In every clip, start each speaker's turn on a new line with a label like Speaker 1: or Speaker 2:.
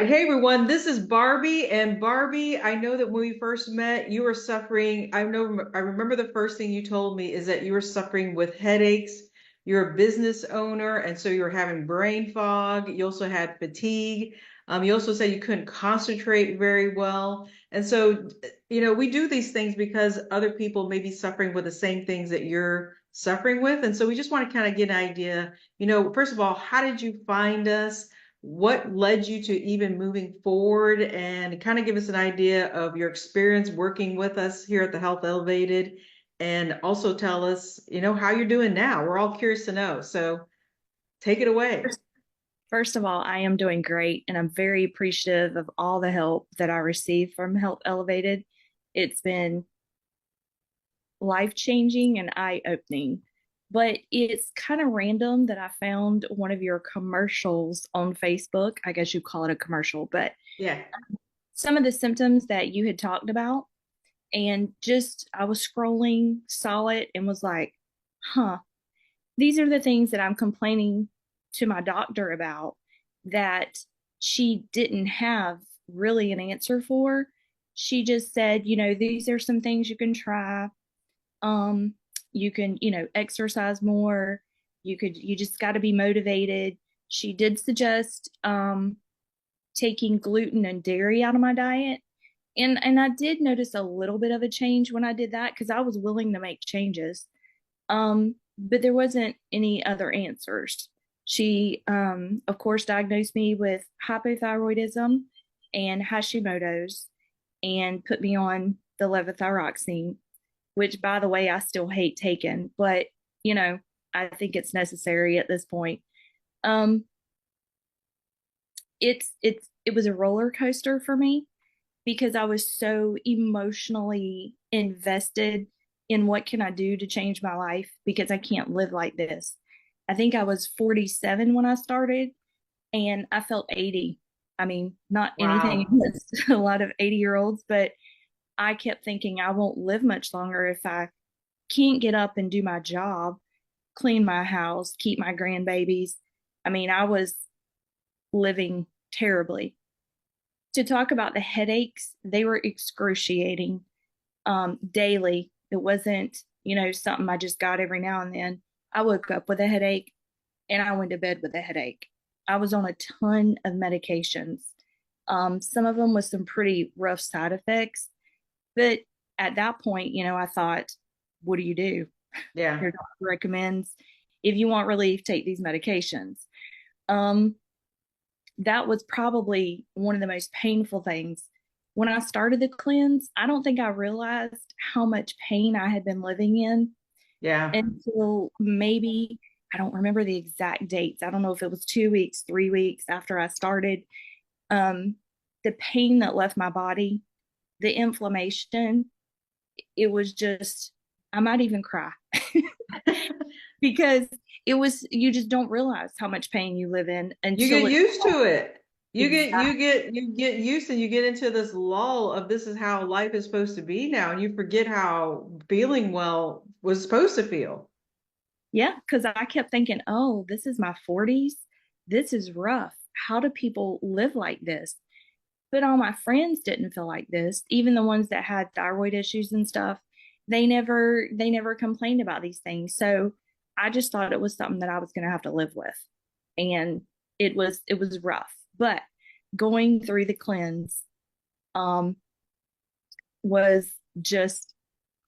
Speaker 1: right. Hey, everyone. This is Barbie. And Barbie, I know that when we first met, you were suffering. I remember the first thing you told me is that you were suffering with headaches. You're a business owner, and so you were having brain fog. You also had fatigue. You also said you couldn't concentrate very well. And so, we do these things because other people may be suffering with the same things that you're suffering with. And so we just want to kind of get an idea, first of all, how did you find us? What led you to even moving forward, and kind of give us an idea of your experience working with us here at the Health Elevated, and also tell us, how you're doing now. We're all curious to know. So take it away.
Speaker 2: First of all, I am doing great and I'm very appreciative of all the help that I received from Health Elevated. It's been life changing and eye opening. But it's kind of random that I found one of your commercials on Facebook. I guess you call it a commercial, but
Speaker 1: Yeah.
Speaker 2: some of the symptoms that you had talked about, and just I was scrolling, saw it, and was like, huh, these are the things that I'm complaining to my doctor about that she didn't have really an answer for. She just said, these are some things you can try. Um, you can, exercise more. You just got to be motivated. She did suggest taking gluten and dairy out of my diet. And I did notice a little bit of a change when I did that because I was willing to make changes. But there wasn't any other answers. She, of course, diagnosed me with hypothyroidism and Hashimoto's and put me on the levothyroxine, which, by the way, I still hate taking, but, you know, I think it's necessary at this point. Um, it was a roller coaster for me because I was so emotionally invested in what can I do to change my life because I can't live like this. I think I was 47 when I started and I felt 80. I mean, not anything
Speaker 1: Wow.
Speaker 2: against a lot of 80-year-olds, but I kept thinking I won't live much longer if I can't get up and do my job, clean my house, keep my grandbabies. I mean, I was living terribly. To talk about the headaches, they were excruciating daily. It wasn't, something I just got every now and then. I woke up with a headache and I went to bed with a headache. I was on a ton of medications, some of them with some pretty rough side effects. But at that point, I thought, what do you do?
Speaker 1: Yeah.
Speaker 2: Your doctor recommends if you want relief, take these medications. Um, that was probably one of the most painful things. When I started the cleanse, I don't think I realized how much pain I had been living in
Speaker 1: Yeah.
Speaker 2: until maybe, I don't remember the exact dates. I don't know if it was 2 weeks, 3 weeks after I started. Um, the pain that left my body, the inflammation, it was just, I might even cry because you just don't realize how much pain you live in
Speaker 1: You
Speaker 2: until
Speaker 1: get
Speaker 2: it's
Speaker 1: used to it.
Speaker 2: exact.
Speaker 1: You get used, and you get into this lull of this is how life is supposed to be now, and you forget how feeling well was supposed to feel.
Speaker 2: Yeah, because I kept thinking, oh, this is my 40s. This is rough. How do people live like this? But all my friends didn't feel like this. Even the ones that had thyroid issues and stuff, they never complained about these things. So I just thought it was something that I was going to have to live with. And it was rough. But going through the cleanse um was just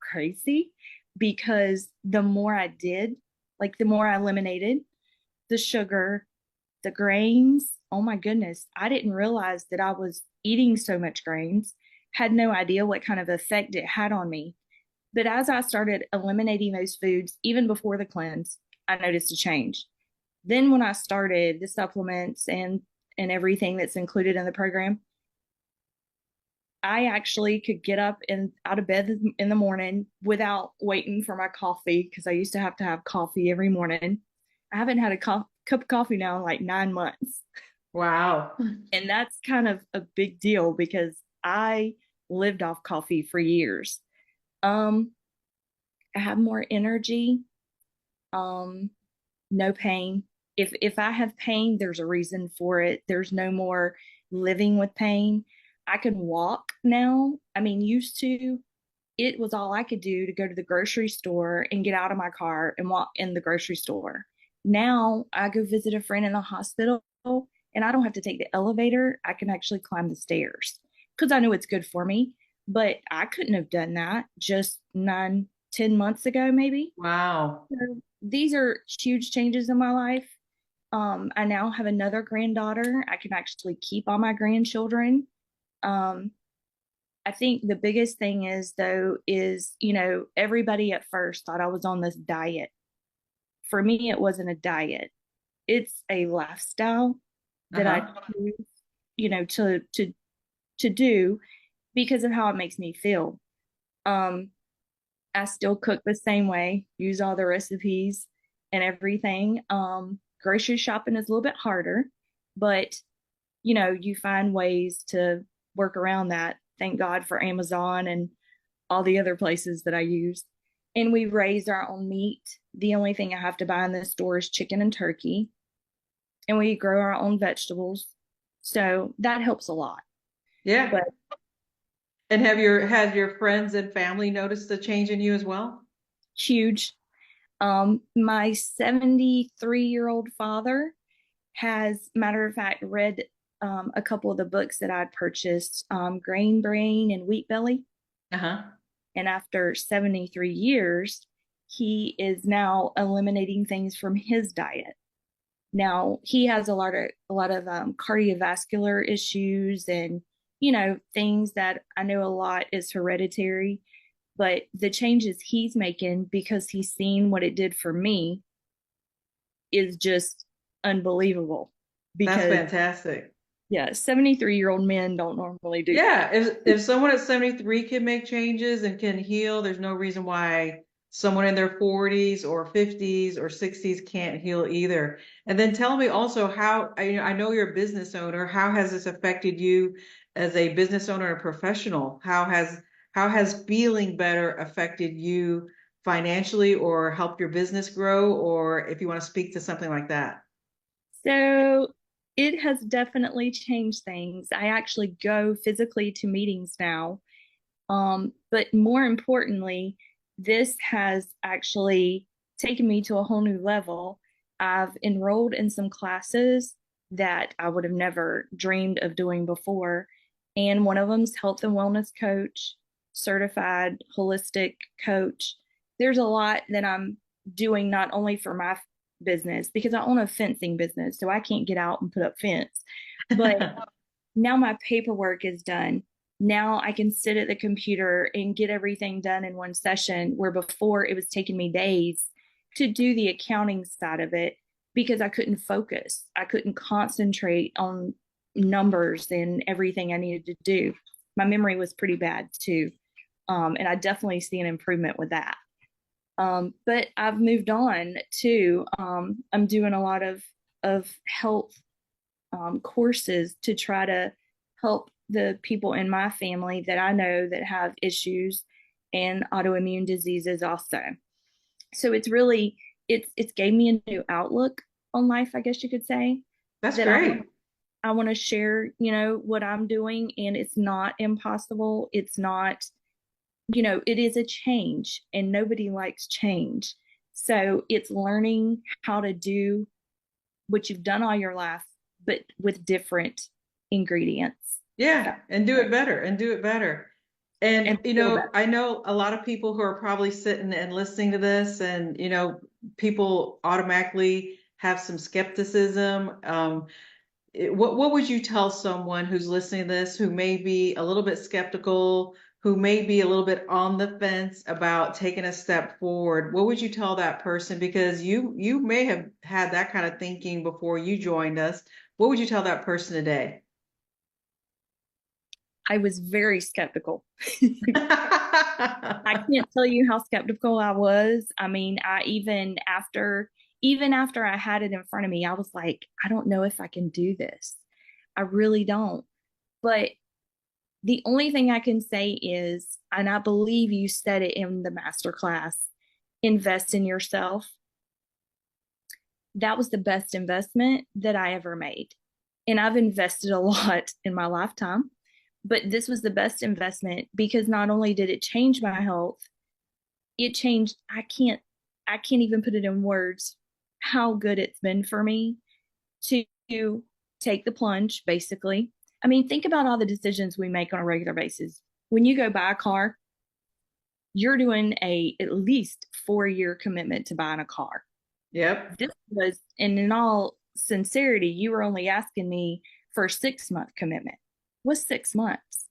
Speaker 2: crazy because the more I did, like the more I eliminated the sugar, the grains. Oh my goodness, I didn't realize that I was eating so much grains, had no idea what kind of effect it had on me. But as I started eliminating those foods, even before the cleanse, I noticed a change. Then when I started the supplements and everything that's included in the program, I actually could get up and out of bed in the morning without waiting for my coffee because I used to have coffee every morning. I haven't had a cup of coffee now in like 9 months.
Speaker 1: Wow.
Speaker 2: And that's kind of a big deal because I lived off coffee for years. Um, I have more energy, um, no pain. If I have pain, there's a reason for it. There's no more living with pain. I can walk now. I mean, used to, it was all I could do to go to the grocery store and get out of my car and walk in the grocery store. Now I go visit a friend in the hospital and I don't have to take the elevator. I can actually climb the stairs because I know it's good for me. But I couldn't have done that just 9, 10 months ago, maybe.
Speaker 1: Wow.
Speaker 2: So these are huge changes in my life. I now have another granddaughter. I can actually keep all my grandchildren. Um, I think the biggest thing is, though, is, everybody at first thought I was on this diet. For me, it wasn't a diet. It's a lifestyle that I
Speaker 1: Uh-huh.
Speaker 2: choose, to do because of how it makes me feel. Um, I still cook the same way, use all the recipes and everything. Grocery shopping is a little bit harder, but you find ways to work around that. Thank God for Amazon and all the other places that I use. And we raise our own meat. The only thing I have to buy in the store is chicken and turkey. And we grow our own vegetables. So that helps a lot.
Speaker 1: Yeah.
Speaker 2: But
Speaker 1: And have your friends and family noticed the change in you as well?
Speaker 2: huge. My 73-year-old father has, matter of fact, read a couple of the books that I'd purchased, Grain Brain and Wheat Belly.
Speaker 1: Uh-huh.
Speaker 2: And after 73 years, he is now eliminating things from his diet. Now he has a lot of cardiovascular issues and things that I know a lot is hereditary, but the changes he's making because he's seen what it did for me is just unbelievable.
Speaker 1: That's
Speaker 2: Because
Speaker 1: fantastic.
Speaker 2: yeah, 73-year-old men don't normally do that.
Speaker 1: Yeah, if someone at 73 can make changes and can heal, there's no reason why someone in their 40s or 50s or 60s can't heal either. And then tell me also how, I know you're a business owner. How has this affected you as a business owner and a professional? How has feeling better affected you financially or helped your business grow, or if you want to speak to something like that?
Speaker 2: So it has definitely changed things. I actually go physically to meetings now. But more importantly, this has actually taken me to a whole new level. I've enrolled in some classes that I would have never dreamed of doing before. And one of them is health and wellness coach, certified holistic coach. There's a lot that I'm doing not only for my business because I own a fencing business, so I can't get out and put up fence. But now my paperwork is done. Now I can sit at the computer and get everything done in one session, where before it was taking me days to do the accounting side of it because I couldn't focus. I couldn't concentrate on numbers and everything I needed to do. My memory was pretty bad too. And I definitely see an improvement with that. But I've moved on to, I'm doing a lot of health courses to try to help the people in my family that I know that have issues and autoimmune diseases also. So it's gave me a new outlook on life, I guess you could say,
Speaker 1: That's
Speaker 2: that
Speaker 1: great.
Speaker 2: I want to share, what I'm doing, and it's not impossible. It's not, it is a change and nobody likes change. So it's learning how to do what you've done all your life, but with different ingredients.
Speaker 1: Yeah, and do it better and do it better. And
Speaker 2: And feel better.
Speaker 1: I know a lot of people who are probably sitting and listening to this, and people automatically have some skepticism. What would you tell someone who's listening to this who may be a little bit skeptical, who may be a little bit on the fence about taking a step forward? What would you tell that person? Because you may have had that kind of thinking before you joined us. What would you tell that person today?
Speaker 2: I was very skeptical. I can't tell you how skeptical I was. I mean, even after I had it in front of me, I was like, I don't know if I can do this. I really don't. But the only thing I can say is, and I believe you said it in the master class, invest in yourself. That was the best investment that I ever made. And I've invested a lot in my lifetime, but this was the best investment because not only did it change my health, it changed, I can't even put it in words how good it's been for me to take the plunge, basically. I mean, think about all the decisions we make on a regular basis. When you go buy a car, you're doing a at least 4 year commitment to buying a car.
Speaker 1: Yep.
Speaker 2: This was, and in all sincerity, you were only asking me for a 6 month commitment. Was 6 months.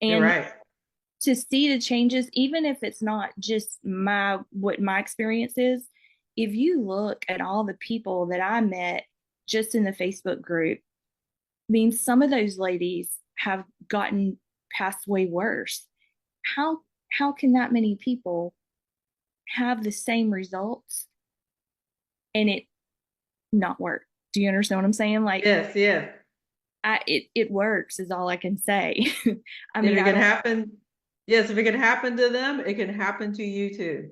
Speaker 1: You're
Speaker 2: And
Speaker 1: right.
Speaker 2: to see the changes, even if it's not just my what my experience is, if you look at all the people that I met just in the Facebook group, I mean, some of those ladies have gotten passed way worse. How how can that many people have the same results and it not work? Do you understand what I'm saying? Like,
Speaker 1: Yes, yes.
Speaker 2: it works is all I can say. I
Speaker 1: If
Speaker 2: mean,
Speaker 1: it
Speaker 2: I
Speaker 1: can
Speaker 2: don't,
Speaker 1: happen, yes, if it can happen to them, it can happen to you too.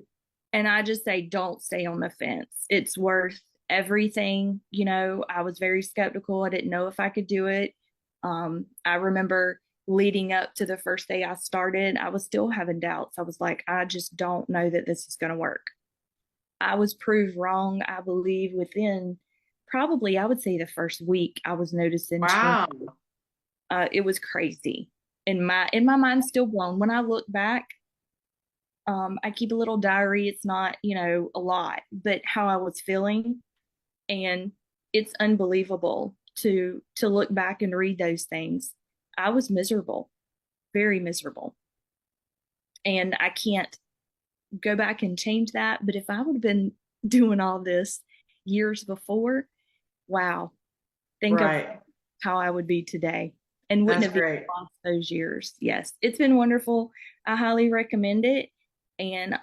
Speaker 2: and I just say don't stay on the fence. It's worth everything. You know, I was very skeptical. I didn't know if I could do it. I remember leading up to the first day I started, I was still having doubts. I was like, I just don't know that this is going to work. I was proved wrong, I believe, within probably, I would say, the first week I was noticing change.
Speaker 1: Wow.
Speaker 2: It was crazy. In my mind, still blown. When I look back, I keep a little diary. It's not, a lot, but how I was feeling, and it's unbelievable to look back and read those things. I was miserable, very miserable, and I can't go back and change that. But if I would have been doing all this years before, wow, think of
Speaker 1: Right.
Speaker 2: how I would be today and wouldn't
Speaker 1: That's
Speaker 2: have even
Speaker 1: great.
Speaker 2: lost those years. Yes, it's been wonderful. I highly recommend it. And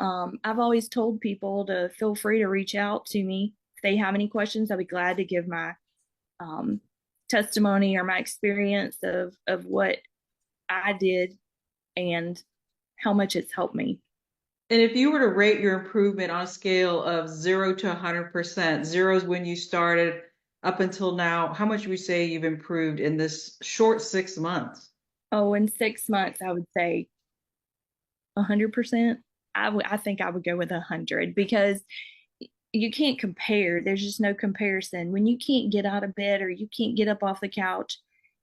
Speaker 2: I've always told people to feel free to reach out to me if they have any questions. I'll be glad to give my um, testimony or my experience of what I did and how much it's helped me.
Speaker 1: And if you were to rate your improvement on a scale of 0 to 100%, zero is when you started up until now, how much would you say you've improved in this short 6 months?
Speaker 2: Oh, in 6 months, I would say 100%. I think I would go with 100 because you can't compare. There's just no comparison. When you can't get out of bed or you can't get up off the couch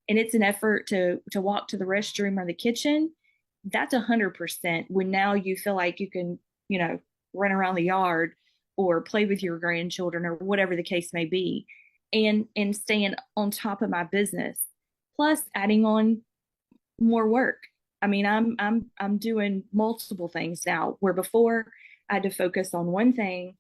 Speaker 2: and it's an effort to walk to the restroom or the kitchen, that's 100%. When now you feel like you can, run around the yard or play with your grandchildren or whatever the case may be, and staying on top of my business, plus adding on more work. I mean, I'm doing multiple things now where before I had to focus on one thing,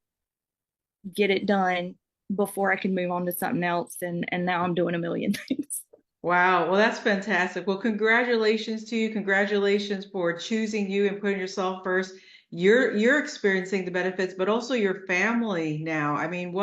Speaker 2: get it done before I can move on to something else, and now I'm doing a million things.
Speaker 1: Wow. Well, that's fantastic. Well, congratulations to you. Congratulations for choosing you and putting yourself first. You're experiencing the benefits, but also your family now. I mean,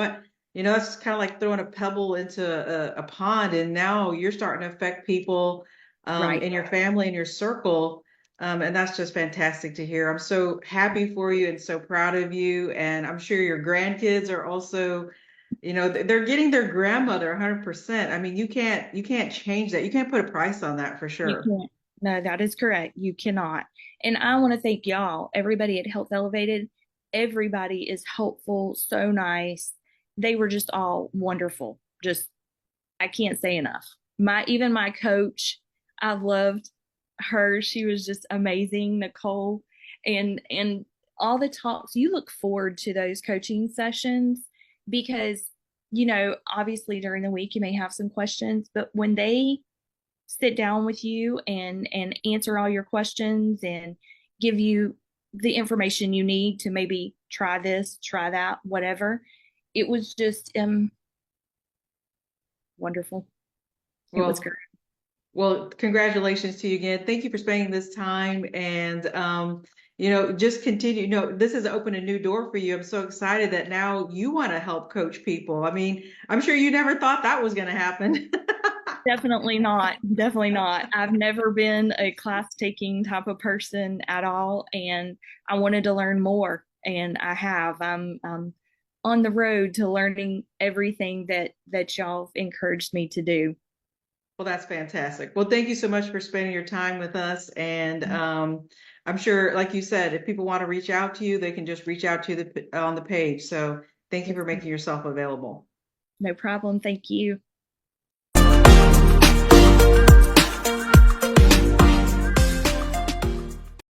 Speaker 1: that's kind of like throwing a pebble into a pond, and now you're starting to affect people
Speaker 2: Right.
Speaker 1: in your family and your circle. And that's just fantastic to hear. I'm so happy for you and so proud of you. And I'm sure your grandkids are also they're getting their grandmother 100%. I mean, you can't change that. You can't put a price on that for
Speaker 2: You
Speaker 1: sure.
Speaker 2: can't. No, that is correct. You cannot. And I want to thank y'all, everybody at Health Elevated. Everybody is helpful, so nice. They were just all wonderful. Just, I can't say enough. Even my coach, I loved her. She was just amazing, Nicole. And all the talks, you look forward to those coaching sessions because, obviously during the week you may have some questions, but when they sit down with you and answer all your questions and give you the information you need to maybe try this, try that, whatever. It was just wonderful. It was
Speaker 1: Well,
Speaker 2: great.
Speaker 1: well, congratulations to you again. Thank you for spending this time and just continue. This has opened a new door for you. I'm so excited that now you want to help coach people. I mean, I'm sure you never thought that was going to happen.
Speaker 2: Definitely not. Definitely not. I've never been a class taking type of person at all. And I wanted to learn more. And I have. I'm on the road to learning everything that y'all encouraged me to do.
Speaker 1: Well, that's fantastic. Well, thank you so much for spending your time with us. And I'm sure, like you said, if people want to reach out to you, they can just reach out to you on the page. So thank you
Speaker 2: Yes,
Speaker 1: for making yourself available.
Speaker 2: no problem. Thank you.